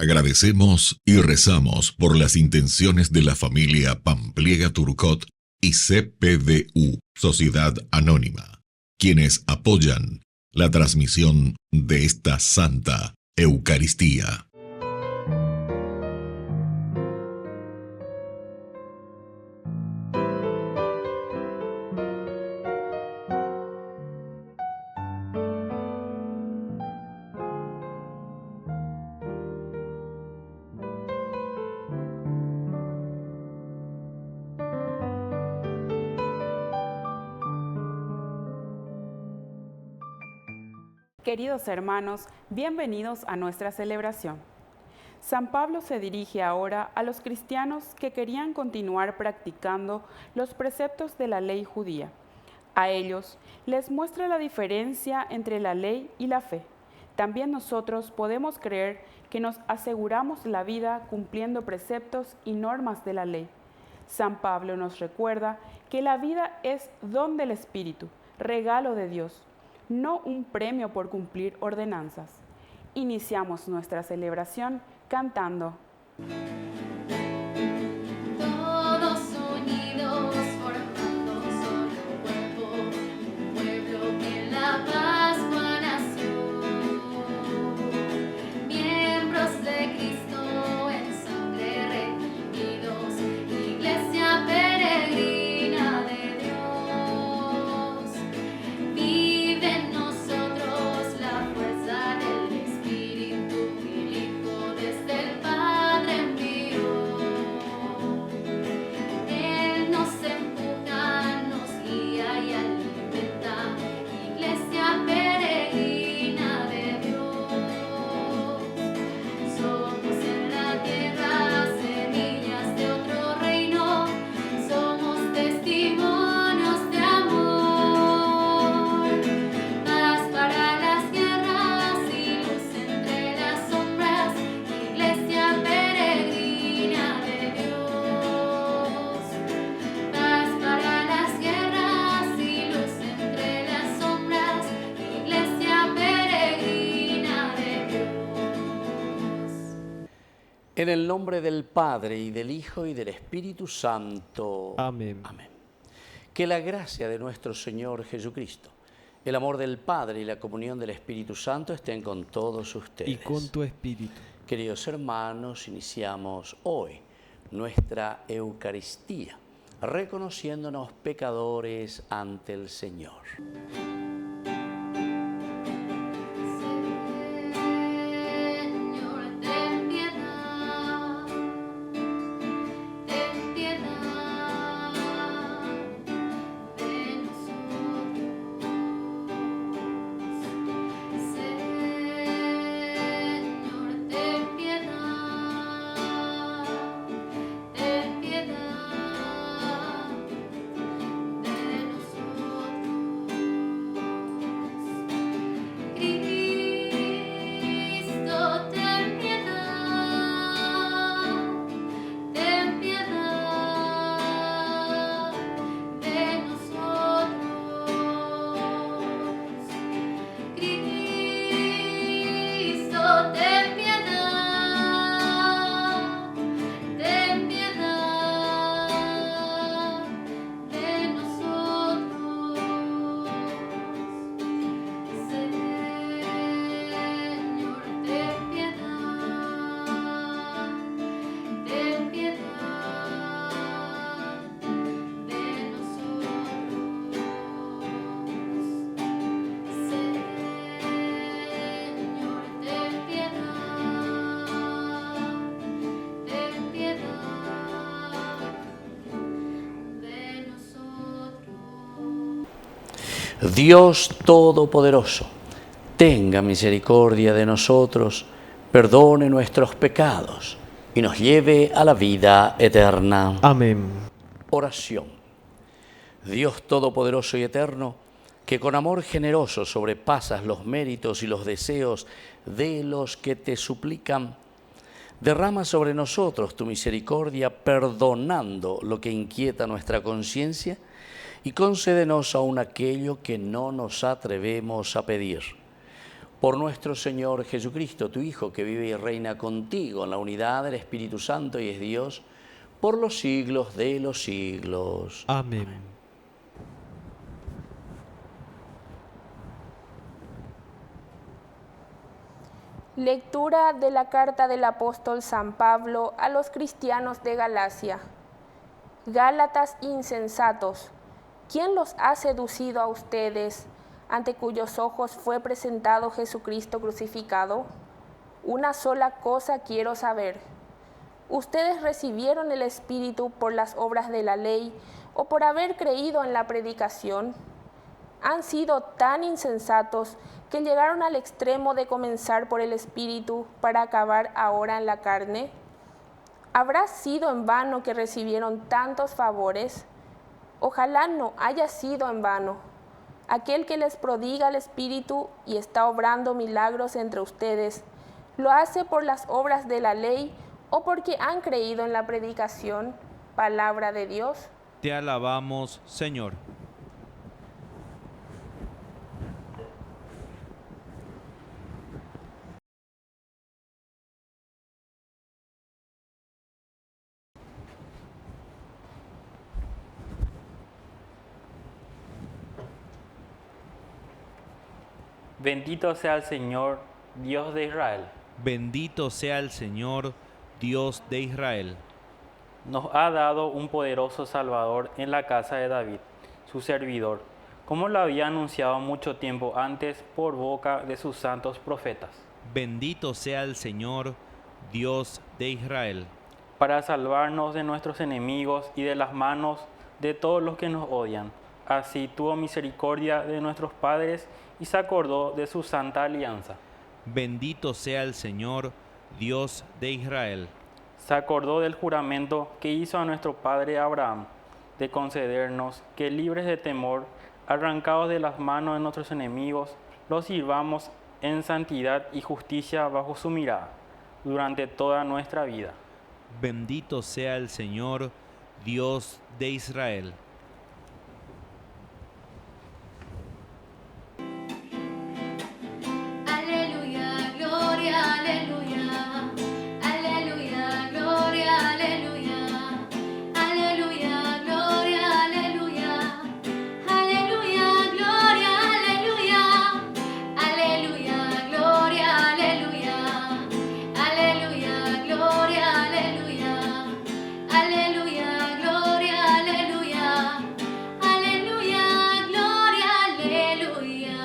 Agradecemos y rezamos por las intenciones de la familia Pampliega Turcot y CPDU, Sociedad Anónima, quienes apoyan la transmisión de esta Santa Eucaristía. Queridos hermanos, bienvenidos a nuestra celebración. San Pablo se dirige ahora a los cristianos que querían continuar practicando los preceptos de la ley judía. A ellos les muestra la diferencia entre la ley y la fe. También nosotros podemos creer que nos aseguramos la vida cumpliendo preceptos y normas de la ley. San Pablo nos recuerda que la vida es don del Espíritu, regalo de Dios, no un premio por cumplir ordenanzas. Iniciamos nuestra celebración cantando. Todos unidos formando un solo cuerpo, un pueblo que en la Pascua nació. Miembros de Cristo en sangre redimidos, iglesia peregrina de Dios. Vive en nosotros la fuerza del Espíritu que el Hijo desde el Padre envió. Él nos empuja, nos guía y alimenta, iglesia peregrina de Dios. Somos en la tierra semillas de otro reino, somos testimonios de amor. Paz para las guerras y luz entre las sombras, iglesia peregrina de Dios. Paz para las guerras y luz entre las sombras, iglesia peregrina de Dios. En el nombre del Padre, y del Hijo, y del Espíritu Santo. Amén. Amén. Que la gracia de nuestro Señor Jesucristo, el amor del Padre y la comunión del Espíritu Santo estén con todos ustedes. Y con tu espíritu. Queridos hermanos, iniciamos hoy nuestra Eucaristía, reconociéndonos pecadores ante el Señor. Señor, ten piedad de nosotros. Señor, ten piedad de nosotros. Cristo, ten piedad de nosotros. Cristo, ten piedad de nosotros. Señor, ten piedad de nosotros. Señor, ten piedad de nosotros. Dios Todopoderoso, tenga misericordia de nosotros, perdone nuestros pecados y nos lleve a la vida eterna. Amén. Oración. Dios Todopoderoso y Eterno, que con amor generoso sobrepasas los méritos y los deseos de los que te suplican, derrama sobre nosotros tu misericordia, perdonando lo que inquieta nuestra conciencia, y concédenos aún aquello que no nos atrevemos a pedir. Por nuestro Señor Jesucristo, tu Hijo, que vive y reina contigo en la unidad del Espíritu Santo y es Dios, por los siglos de los siglos. Amén. Lectura de la carta del apóstol San Pablo a los cristianos de Galacia. Gálatas insensatos, ¿quién los ha seducido a ustedes, ante cuyos ojos fue presentado Jesucristo crucificado? Una sola cosa quiero saber. ¿Ustedes recibieron el Espíritu por las obras de la ley o por haber creído en la predicación? Han sido tan insensatos que llegaron al extremo de comenzar por el Espíritu para acabar ahora en la carne. ¿Habrá sido en vano que recibieron tantos favores? Ojalá no haya sido en vano. Aquel que les prodiga el Espíritu y está obrando milagros entre ustedes, ¿lo hace por las obras de la ley o porque han creído en la predicación? Palabra de Dios. Te alabamos, Señor. Bendito sea el Señor, Dios de Israel. Bendito sea el Señor, Dios de Israel. Nos ha dado un poderoso Salvador en la casa de David, su servidor, como lo había anunciado mucho tiempo antes por boca de sus santos profetas, Bendito sea el Señor, Dios de Israel. para salvarnos de nuestros enemigos y de las manos de todos los que nos odian. Así tuvo misericordia de nuestros padres y se acordó de su santa alianza. Bendito sea el Señor, Dios de Israel. Se acordó del juramento que hizo a nuestro padre Abraham, de concedernos que libres de temor, arrancados de las manos de nuestros enemigos, los sirvamos en santidad y justicia bajo su mirada, durante toda nuestra vida. Bendito sea el Señor, Dios de Israel. Aleluya, gloria, aleluya. Aleluya, gloria, aleluya. Aleluya, gloria, aleluya. Aleluya, gloria, aleluya. Aleluya, gloria, aleluya. Aleluya, gloria, aleluya. Aleluya, gloria, aleluya. Aleluya, gloria, aleluya.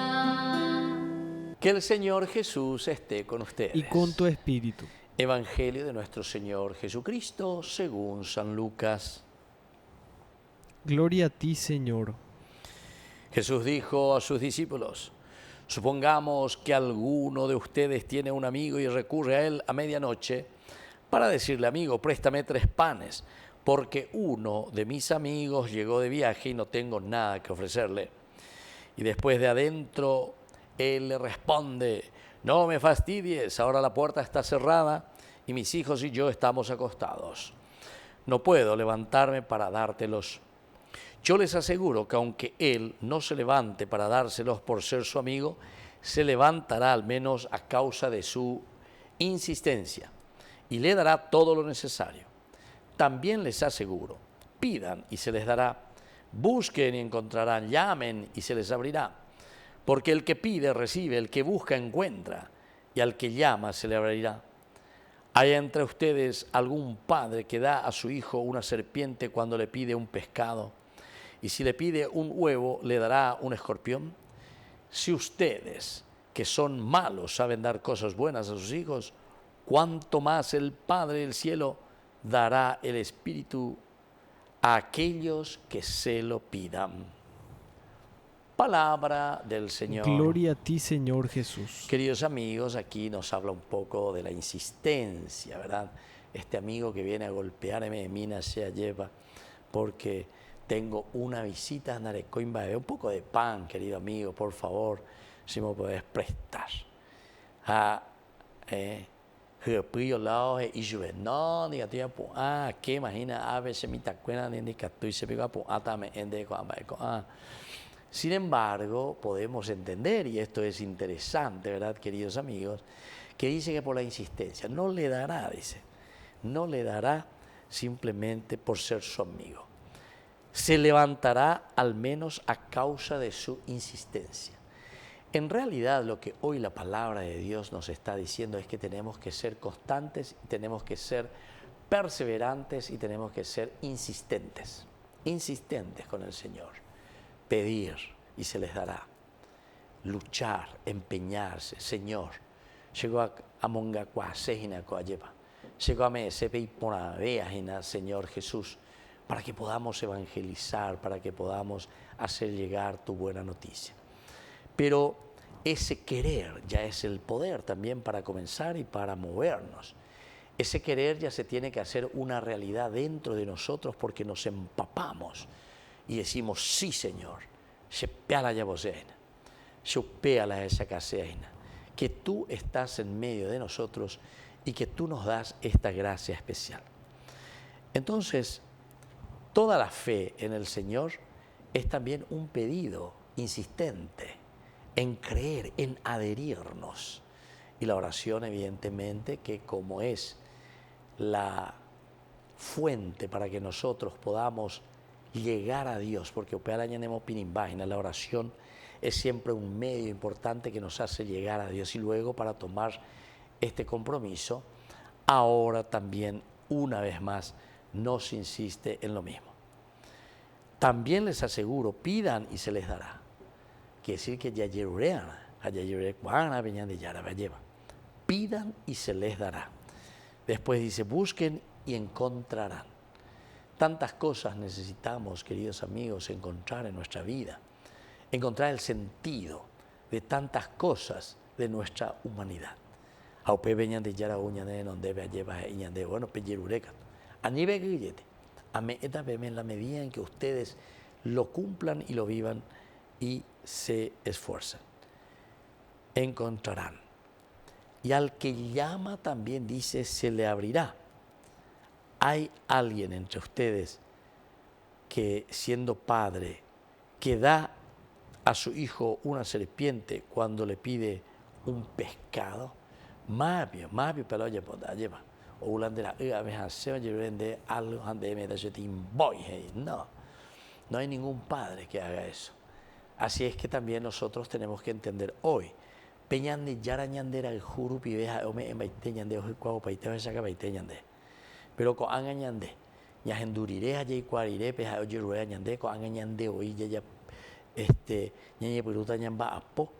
Que el Señor Jesús esté con ustedes. Y con tu espíritu. Evangelio de nuestro Señor Jesucristo según San Lucas. Gloria a ti, Señor. Jesús dijo a sus discípulos: supongamos que alguno de ustedes tiene un amigo y recurre a él a medianoche para decirle: amigo, préstame 3 panes, porque uno de mis amigos llegó de viaje y no tengo nada que ofrecerle. Y después de adentro, él le responde: no me fastidies, ahora la puerta está cerrada y mis hijos y yo estamos acostados. No puedo levantarme para dártelos. Yo les aseguro que aunque él no se levante para dárselos por ser su amigo, se levantará al menos a causa de su insistencia y le dará todo lo necesario. También les aseguro, pidan y se les dará, busquen y encontrarán, llamen y se les abrirá. Porque el que pide recibe, el que busca encuentra, y al que llama se le abrirá. ¿Hay entre ustedes algún padre que da a su hijo una serpiente cuando le pide un pescado? Y si le pide un huevo, ¿le dará un escorpión? Si ustedes, que son malos, saben dar cosas buenas a sus hijos, ¿cuánto más el Padre del cielo dará el Espíritu a aquellos que se lo pidan? Palabra del Señor. Gloria a ti, Señor Jesús. Queridos amigos, aquí nos habla un poco de la insistencia, ¿verdad? Este amigo que viene a golpearme, mina se lleva, porque tengo una visita a Narecoimba, un poco de pan, querido amigo, por favor, si me podés prestar. No, diga, que imagina, a veces mi tacuena, ni que estoy se pega, me ende, Sin embargo, podemos entender, y esto es interesante, ¿verdad, queridos amigos?, que dice que por la insistencia, no le dará, dice, no le dará simplemente por ser su amigo. Se levantará al menos a causa de su insistencia. En realidad, lo que hoy la palabra de Dios nos está diciendo es que tenemos que ser constantes, tenemos que ser perseverantes y tenemos que ser insistentes con el Señor. Pedir y se les dará. Luchar, empeñarse. Señor, llegó a Mongacua, Sejina, Coayepa. Llegó a Mesepe y Ponavea, Señor Jesús, para que podamos evangelizar, para que podamos hacer llegar tu buena noticia. Pero ese querer ya es el poder también para comenzar y para movernos. Ese querer ya se tiene que hacer una realidad dentro de nosotros porque nos empapamos y decimos, sí, Señor, que tú estás en medio de nosotros y que tú nos das esta gracia especial. Entonces, toda la fe en el Señor es también un pedido insistente en creer, en adherirnos. Y la oración, evidentemente, que como es la fuente para que nosotros podamos llegar a Dios, porque la oración es siempre un medio importante que nos hace llegar a Dios. Y luego, para tomar este compromiso, ahora también, una vez más, nos insiste en lo mismo. También les aseguro, pidan y se les dará. Quiere decir que pidan y se les dará. Después dice, busquen y encontrarán. Tantas cosas necesitamos, queridos amigos, encontrar en nuestra vida. Encontrar el sentido de tantas cosas de nuestra humanidad. En la medida en que ustedes lo cumplan y lo vivan y se esfuerzan. Encontrarán. Y al que llama también dice, se le abrirá. ¿Hay alguien entre ustedes que, siendo padre, que da a su hijo una serpiente cuando le pide un pescado? No, no hay ningún padre que haga eso. Así es que también nosotros tenemos que entender hoy. Pero con ñande, ya enduriré allí cuariré, peja oye rueda ñande, con ñande hoy ya ñañe peruta ñamba apo,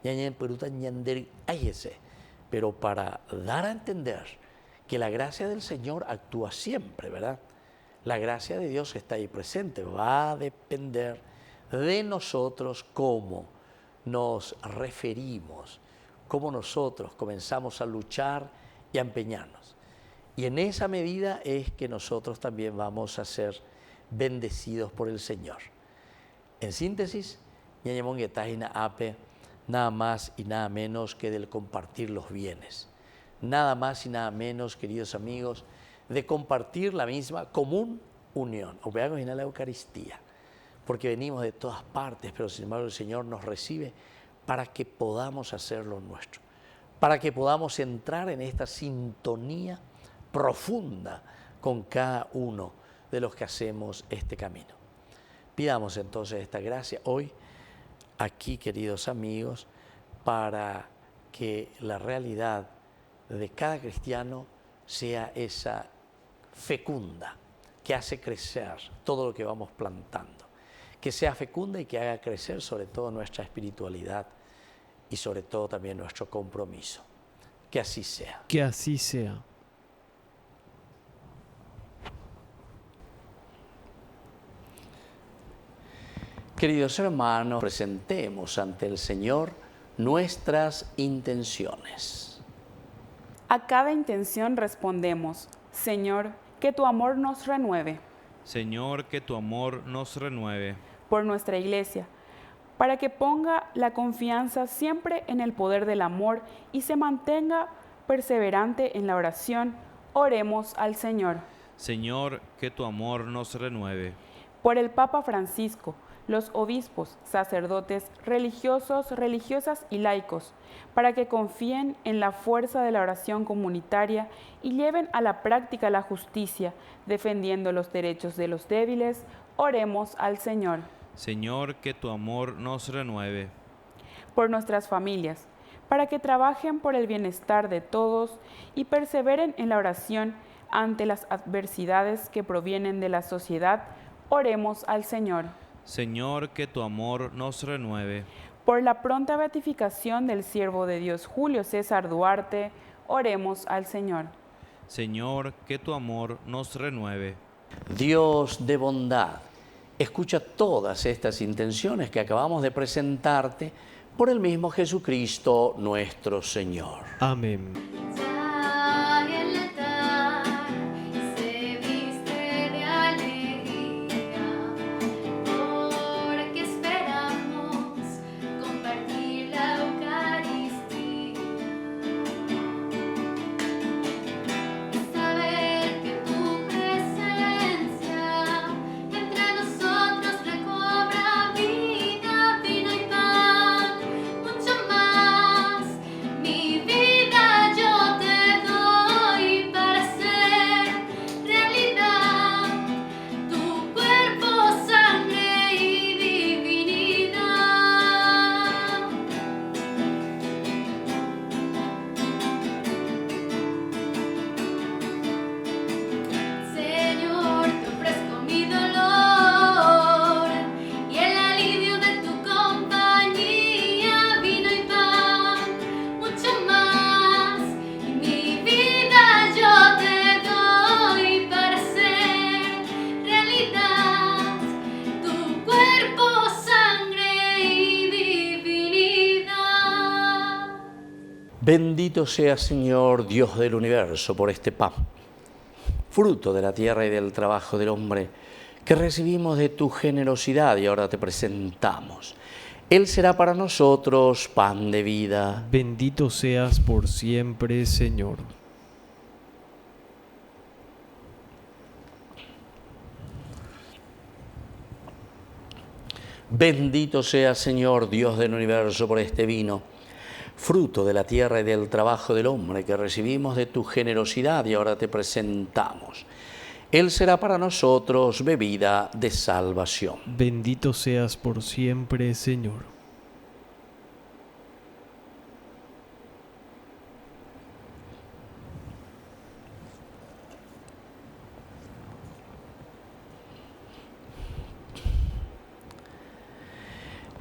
ñañe peruta ñander ayese. Pero para dar a entender que la gracia del Señor actúa siempre, ¿verdad? La gracia de Dios está ahí presente, va a depender de nosotros cómo nos referimos, cómo nosotros comenzamos a luchar y a empeñarnos. Y en esa medida es que nosotros también vamos a ser bendecidos por el Señor. En síntesis, nada más y nada menos que del compartir los bienes. Nada más y nada menos, queridos amigos, de compartir la misma común unión. O veamos en la Eucaristía, porque venimos de todas partes, pero sin embargo el Señor nos recibe para que podamos hacer lo nuestro, para que podamos entrar en esta sintonía profunda con cada uno de los que hacemos este camino. Pidamos entonces esta gracia hoy, aquí, queridos amigos, para que la realidad de cada cristiano sea esa fecunda, que hace crecer todo lo que vamos plantando, que sea fecunda y que haga crecer sobre todo nuestra espiritualidad y sobre todo también nuestro compromiso. Que así sea. Que así sea. Queridos hermanos, presentemos ante el Señor nuestras intenciones. A cada intención respondemos, Señor, que tu amor nos renueve. Señor, que tu amor nos renueve. Por nuestra Iglesia, para que ponga la confianza siempre en el poder del amor y se mantenga perseverante en la oración, oremos al Señor. Señor, que tu amor nos renueve. por el Papa Francisco, los obispos, sacerdotes, religiosos, religiosas y laicos, para que confíen en la fuerza de la oración comunitaria y lleven a la práctica la justicia, defendiendo los derechos de los débiles. Oremos al Señor. Señor, que tu amor nos renueve. Por nuestras familias, para que trabajen por el bienestar de todos y perseveren en la oración ante las adversidades que provienen de la sociedad. Oremos al Señor. Señor, que tu amor nos renueve. Por la pronta beatificación del siervo de Dios Julio César Duarte, oremos al Señor. Señor, que tu amor nos renueve. Dios de bondad, escucha todas estas intenciones que acabamos de presentarte por el mismo Jesucristo nuestro Señor. Amén. Ya el altar se viste de alegría, porque esperamos compartir la Eucaristía. Saber que tu presencia entre nosotros recobra vida, vino y pan, mucho más. Mi vida yo te doy para hacer realidad tu cuerpo, sangre y divinidad. Señor, te ofrezco mi dolor y el alivio de tu compañía, vino y pan, mucho más. Y mi vida yo te doy para hacer realidad tu cuerpo, sangre y divinidad. Bendito sea, Señor, Dios del universo, por este pan, fruto de la tierra y del trabajo del hombre, que recibimos de tu generosidad y ahora te presentamos. Él será para nosotros pan de vida. Bendito seas por siempre, Señor. Bendito sea, Señor, Dios del universo, por este vino, fruto de la tierra y del trabajo del hombre, que recibimos de tu generosidad y ahora te presentamos. Él será para nosotros bebida de salvación. Bendito seas por siempre, Señor.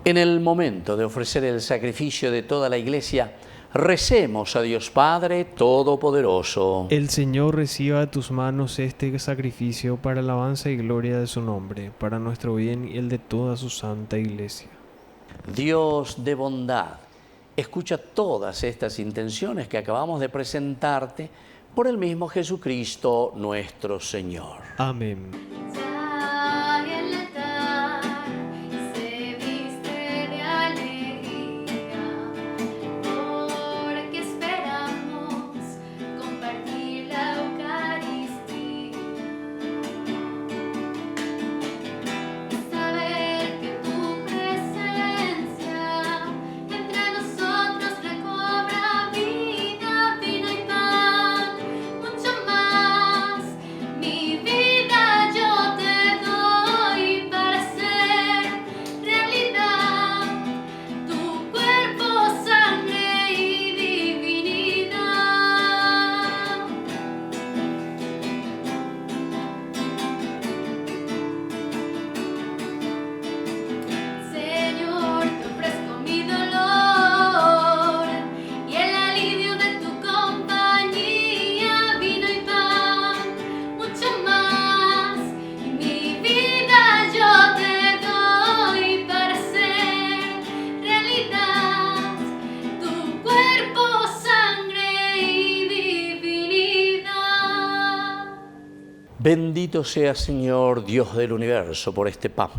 En el momento de ofrecer el sacrificio de toda la Iglesia, recemos a Dios Padre Todopoderoso. El Señor reciba de tus manos este sacrificio para alabanza y gloria de su nombre, para nuestro bien y el de toda su santa Iglesia. Dios de bondad, escucha todas estas intenciones que acabamos de presentarte por el mismo Jesucristo nuestro Señor. Amén. Ya el altar se viste de alegría, porque esperamos compartir la Eucaristía. Saber que tu presencia entre nosotros recobra vida, vino y pan, mucho más. Mi vida yo te doy para hacer realidad tu cuerpo, sangre y divinidad. Señor, te ofrezco mi dolor y el alivio de tu compañía, vino y pan, mucho más. Y mi vida yo te doy para hacer realidad tu cuerpo, sangre y divinidad. Bendito sea, Señor, Dios del universo, por este pan,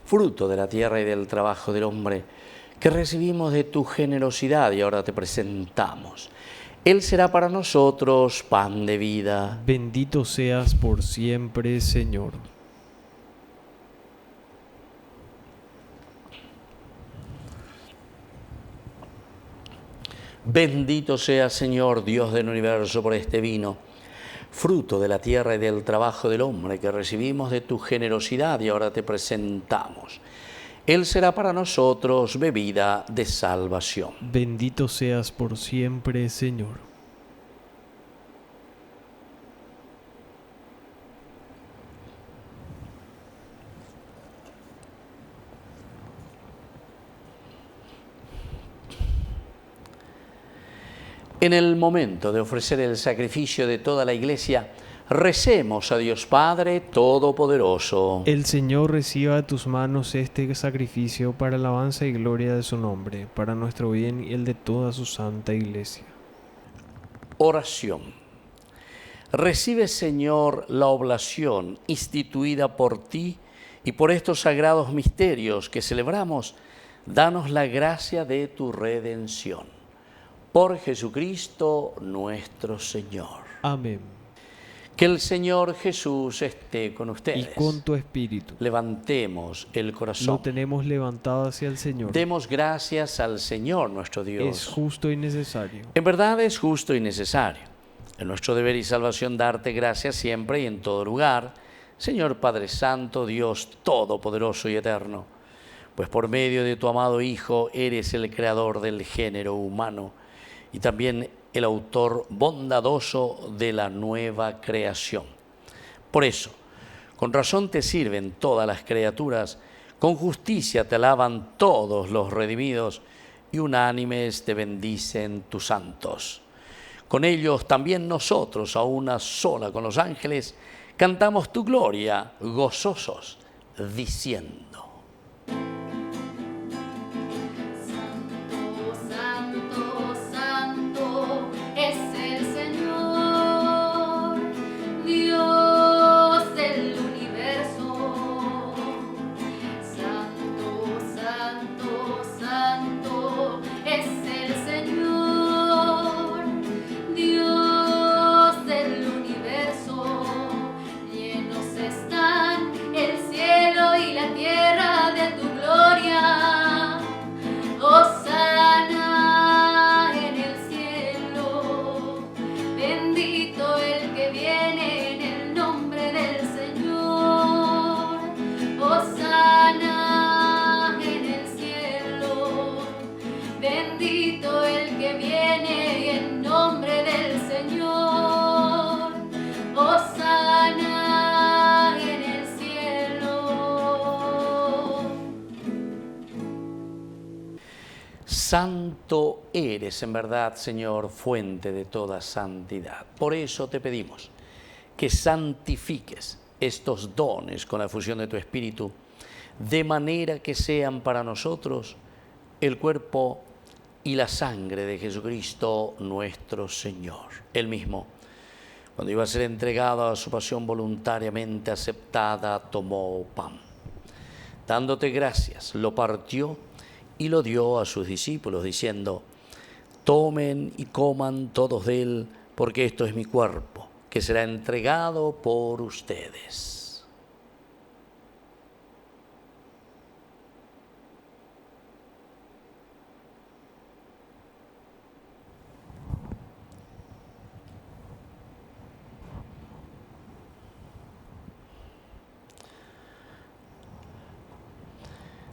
fruto de la tierra y del trabajo del hombre, que recibimos de tu generosidad y ahora te presentamos. Él será para nosotros pan de vida. Bendito seas por siempre, Señor. Bendito sea, Señor, Dios del universo, por este vino, fruto de la tierra y del trabajo del hombre que recibimos de tu generosidad y ahora te presentamos. Él será para nosotros bebida de salvación. Bendito seas por siempre, Señor. En el momento de ofrecer el sacrificio de toda la Iglesia, recemos a Dios Padre Todopoderoso. El Señor reciba de tus manos este sacrificio para alabanza y gloria de su nombre, para nuestro bien y el de toda su santa Iglesia. Oración. Recibe, Señor, la oblación instituida por ti y por estos sagrados misterios que celebramos, danos la gracia de tu redención. Por Jesucristo nuestro Señor. Amén. Que el Señor Jesús esté con ustedes. Y con tu espíritu. Levantemos el corazón. Lo tenemos levantado hacia el Señor. Demos gracias al Señor nuestro Dios. Es justo y necesario. En verdad es justo y necesario. Es nuestro deber y salvación darte gracias siempre y en todo lugar, Señor Padre Santo, Dios Todopoderoso y Eterno. Pues por medio de tu amado Hijo eres el creador del género humano y también el autor bondadoso de la nueva creación. Por eso, con razón te sirven todas las criaturas, con justicia te alaban todos los redimidos y unánimes te bendicen tus santos. Con ellos también nosotros, a una sola con los ángeles, cantamos tu gloria gozosos, diciendo: santo eres en verdad, Señor, fuente de toda santidad. Por eso te pedimos que santifiques estos dones con la fusión de tu Espíritu, de manera que sean para nosotros el cuerpo y la sangre de Jesucristo nuestro Señor. Él mismo, cuando iba a ser entregado a su pasión voluntariamente aceptada, tomó pan. Dándote gracias, lo partió y lo dio a sus discípulos, diciendo: tomen y coman todos de él, porque esto es mi cuerpo, que será entregado por ustedes.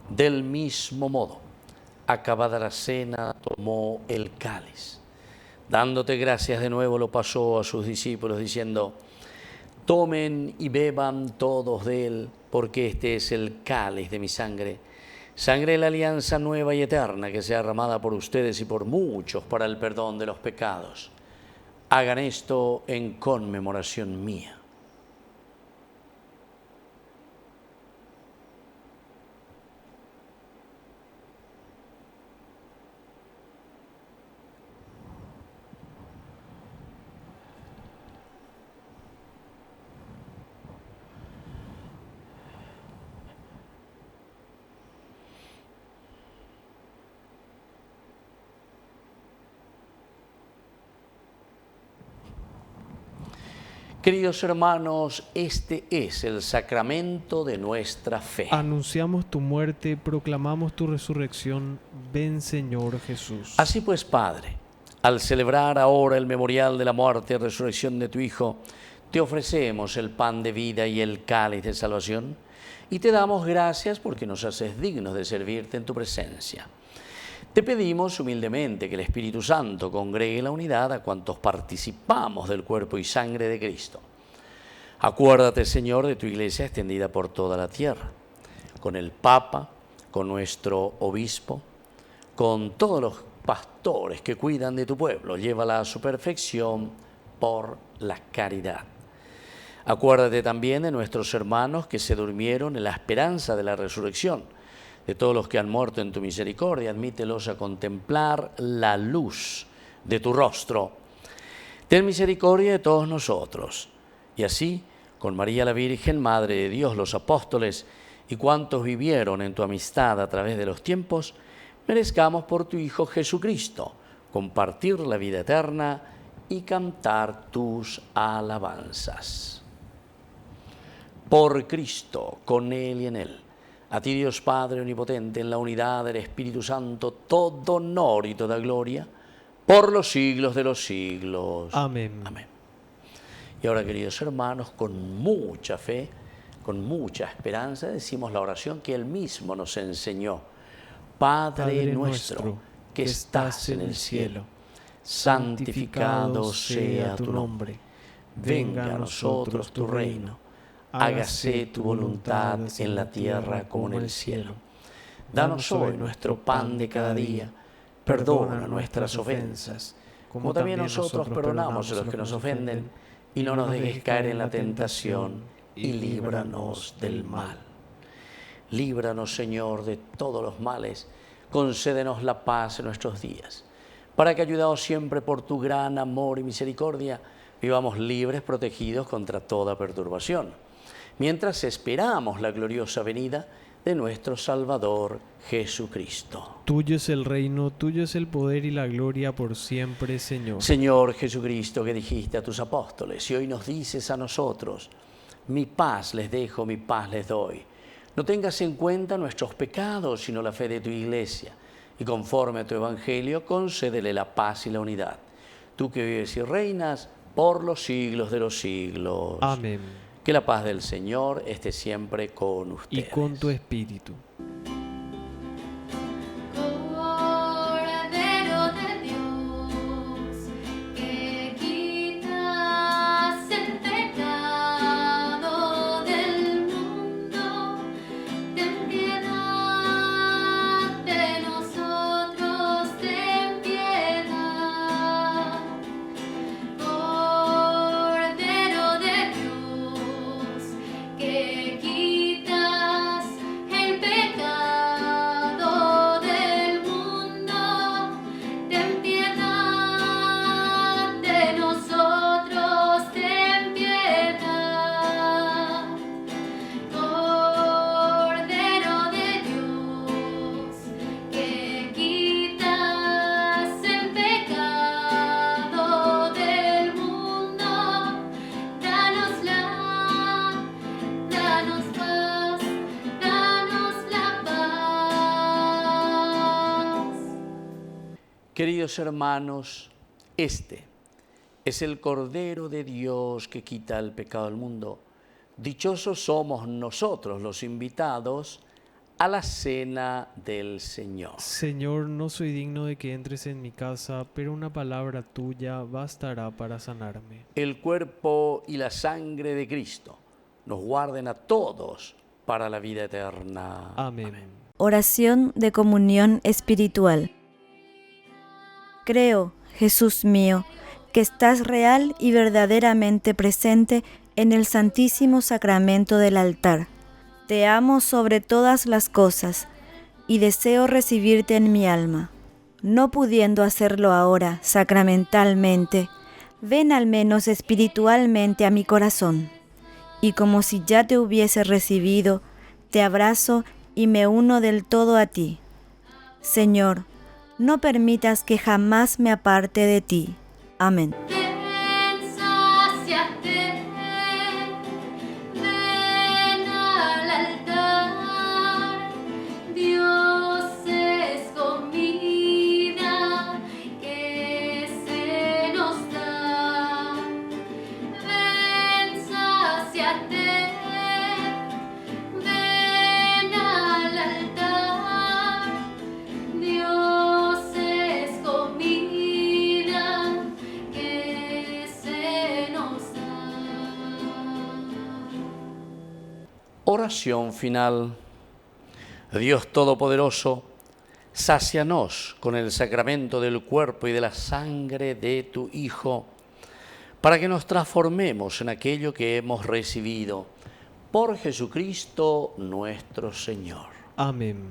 Del mismo modo, acabada la cena, tomó el cáliz. Dándote gracias de nuevo, lo pasó a sus discípulos, diciendo: tomen y beban todos de él, porque este es el cáliz de mi sangre, sangre de la alianza nueva y eterna, que sea derramada por ustedes y por muchos para el perdón de los pecados. Hagan esto en conmemoración mía. Queridos hermanos, este es el sacramento de nuestra fe. Anunciamos tu muerte, proclamamos tu resurrección. Ven, Señor Jesús. Así pues, Padre, Al celebrar ahora el memorial de la muerte y resurrección de tu Hijo, te ofrecemos el pan de vida y el cáliz de salvación, y te damos gracias porque nos haces dignos de servirte en tu presencia. Te pedimos humildemente que el Espíritu Santo congregue la unidad a cuantos participamos del cuerpo y sangre de Cristo. Acuérdate, Señor, de tu Iglesia extendida por toda la tierra, con el Papa, con nuestro Obispo, con todos los pastores que cuidan de tu pueblo. Llévala a su perfección por la caridad. Acuérdate también de nuestros hermanos que se durmieron en la esperanza de la resurrección. De todos los que han muerto en tu misericordia, admítelos a contemplar la luz de tu rostro. Ten misericordia de todos nosotros. Y así, con María la Virgen, Madre de Dios, los apóstoles y cuantos vivieron en tu amistad a través de los tiempos, merezcamos por tu Hijo Jesucristo compartir la vida eterna y cantar tus alabanzas. Por Cristo, con Él y en Él, a ti Dios Padre Omnipotente, en la unidad del Espíritu Santo, todo honor y toda gloria, por los siglos de los siglos. Amén. Amén. Y ahora, queridos hermanos, con mucha fe, con mucha esperanza, decimos la oración que Él mismo nos enseñó. Padre nuestro, que estás en el cielo, santificado sea tu nombre. Venga a nosotros tu reino. Hágase tu voluntad en la tierra como en el cielo. Danos hoy nuestro pan de cada día. Perdona nuestras ofensas, como también nosotros perdonamos a los que nos ofenden. Y no nos dejes caer en la tentación, y líbranos del mal. Líbranos, Señor, de todos los males. Concédenos la paz en nuestros días, para que, ayudados siempre por tu gran amor y misericordia, vivamos libres, protegidos contra toda perturbación, mientras esperamos la gloriosa venida de nuestro Salvador Jesucristo. Tuyo es el reino, tuyo es el poder y la gloria por siempre, Señor. Señor Jesucristo, que dijiste a tus apóstoles, y hoy nos dices a nosotros: mi paz les dejo, mi paz les doy. No tengas en cuenta nuestros pecados, sino la fe de tu Iglesia, y conforme a tu Evangelio, concédele la paz y la unidad. Tú que vives y reinas por los siglos de los siglos. Amén. Que la paz del Señor esté siempre con ustedes. Y con tu espíritu. Cordero de Dios, que quitas el pecado del mundo, ten piedad de nosotros, ten piedad. Cordero de Dios, que quitas el pecado del mundo, ten piedad de nosotros, ten piedad. Cordero de Dios, que quitas el pecado del mundo, danos paz, danos la paz. Queridos hermanos, este es el Cordero de Dios que quita el pecado del mundo. Dichosos somos nosotros los invitados a la cena del Señor. Señor, no soy digno de que entres en mi casa, pero una palabra tuya bastará para sanarme. El cuerpo y la sangre de Cristo nos guarden a todos para la vida eterna. Amén. Oración de comunión espiritual. Creo, Jesús mío, que estás real y verdaderamente presente en el Santísimo Sacramento del altar. Te amo sobre todas las cosas y deseo recibirte en mi alma. No pudiendo hacerlo ahora sacramentalmente, ven al menos espiritualmente a mi corazón. Y como si ya te hubiese recibido, te abrazo y me uno del todo a ti. Señor, no permitas que jamás me aparte de ti. Amén. Ven, sáciate, ven al altar. Dios es comida que Oración final. Dios Todopoderoso, sácianos con el sacramento del cuerpo y de la sangre de tu Hijo, para que nos transformemos en aquello que hemos recibido. Por Jesucristo nuestro Señor. Amén.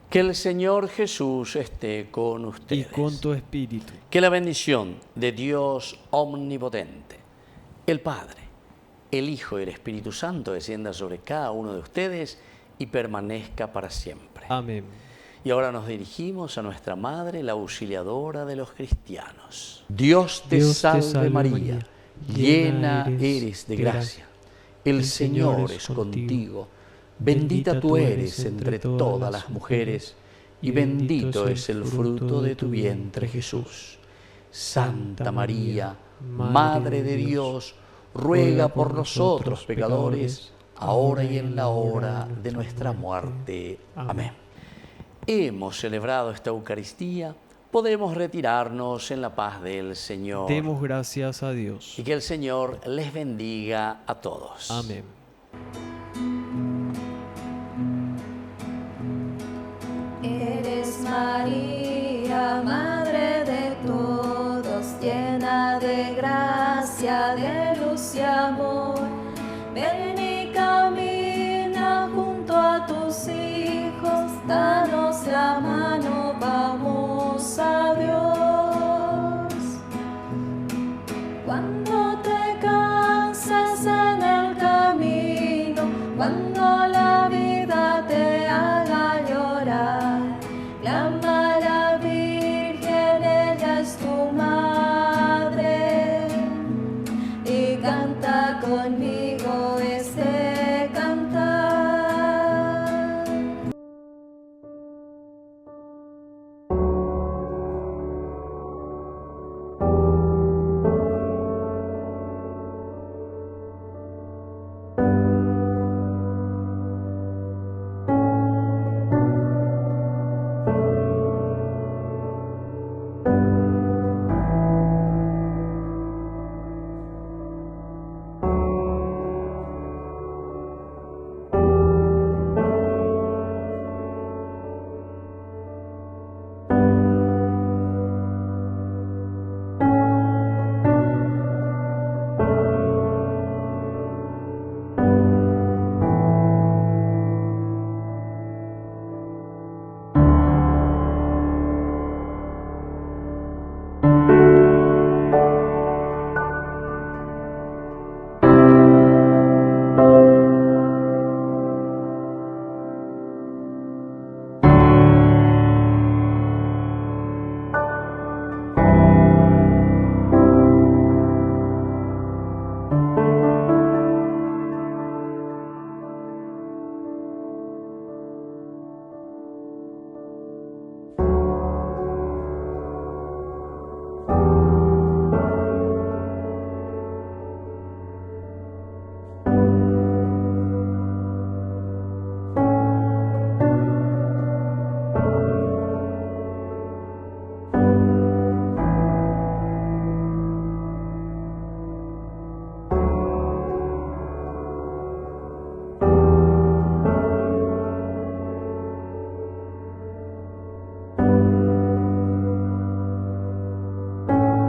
Que el Señor Jesús esté con ustedes. Y con tu espíritu. Que la bendición de Dios omnipotente, el Padre, el Hijo y el Espíritu Santo descienda sobre cada uno de ustedes y permanezca para siempre. Amén. Y ahora nos dirigimos a nuestra Madre, la auxiliadora de los cristianos. Dios te salve María, llena eres de gracia. El Señor es contigo. Bendita tú eres entre todas las mujeres, y bendito es el fruto de tu vientre, Jesús. Santa María, Madre de Dios, ruega por nosotros pecadores, ahora y en la hora de nuestra muerte. Amén. Hemos celebrado esta Eucaristía, podemos retirarnos en la paz del Señor. Demos gracias a Dios. Y que el Señor les bendiga a todos. Amén. Eres María, Madre de todos, llena de gracia, de luz y amor. Ven y camina junto a tus hijos, danos la mano, vamos a Dios. Cuando te cansas en el camino, cuando